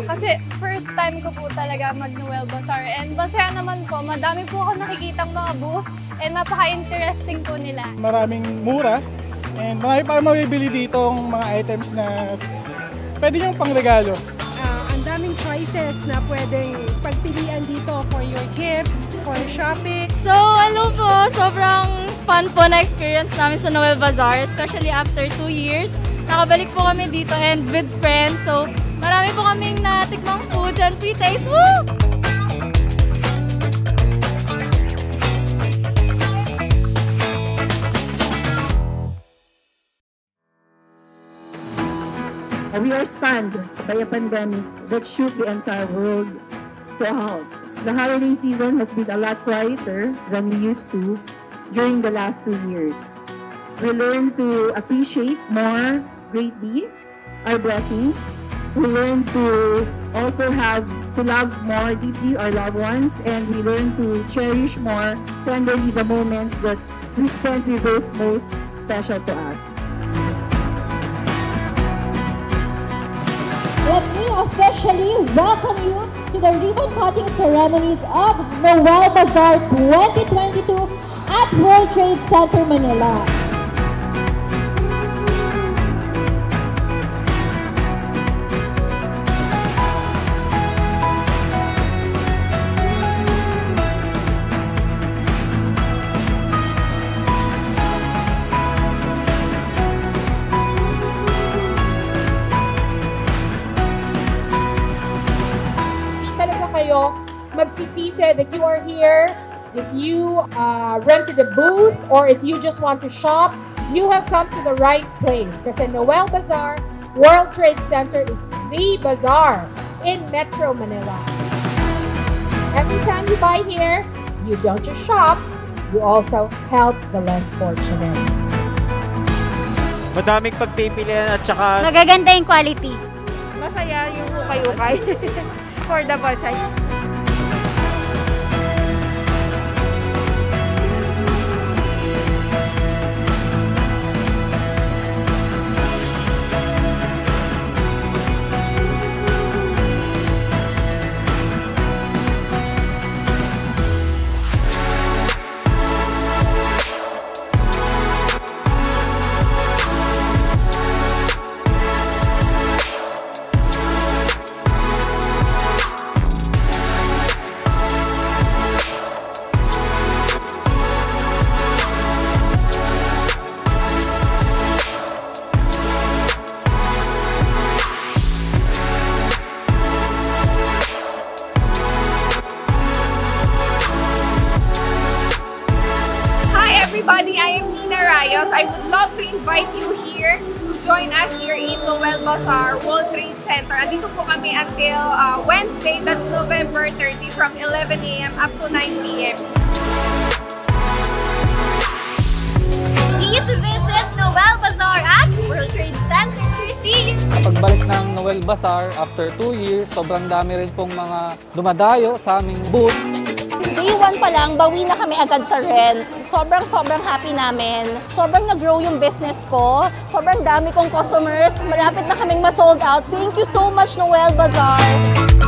Kasi first time ko po talaga mag-Noel Bazaar and masaya naman po, madami po ako nakikitang mga booth and napaka-interesting po nila. Maraming mura and marami pa mabibili dito ang mga items na pwede niyong pangregalo. Ang daming choices na pwedeng pagpilian dito for your gifts, for shopping. So ano po, sobrang fun po na experience namin sa Noel Bazaar, especially after 2 years. Nakabalik po kami dito and with friends. So marami po kaming natikmang food and free taste. Woo! We are stunned by a pandemic that shook the entire world to a halt. The holiday season has been a lot quieter than we used to during the last 2 years. We learned to appreciate more greatly our blessings. We learn to also have to love more deeply our loved ones, and we learn to cherish more tenderly the moments that we spent with those most special to us. Let me officially welcome you to the ribbon cutting ceremonies of Noel Bazaar 2022 at World Trade Center, Manila. Kayo magsisisi that you are here. If you rented a booth or if you just want to shop, you have come to the right place. Kasi Noel Bazaar World Trade Center is the bazaar in Metro Manila. Every time you buy here, you don't just shop, you also help the less fortunate. Madaming pagpipilian at saka magaganda yung quality. Masaya yung ukay-ukay. Affordable siya. Everybody, I am Nina Rayos. I would love to invite you here to join us here in Noel Bazaar World Trade Center. Andito po kami until Wednesday, that's November 30 from 11 a.m. up to 9 p.m. Please visit Noel Bazaar at World Trade Center. See you! Pagbalik ng Noel Bazaar after 2 years, sobrang dami rin pong mga dumadayo sa aming booth. Day 1 pa lang, bawi na kami agad sa rent. Sobrang happy namin. Sobrang nag-grow yung business ko. Sobrang dami kong customers. Malapit na kaming ma-sold out. Thank you so much, Noel Bazaar!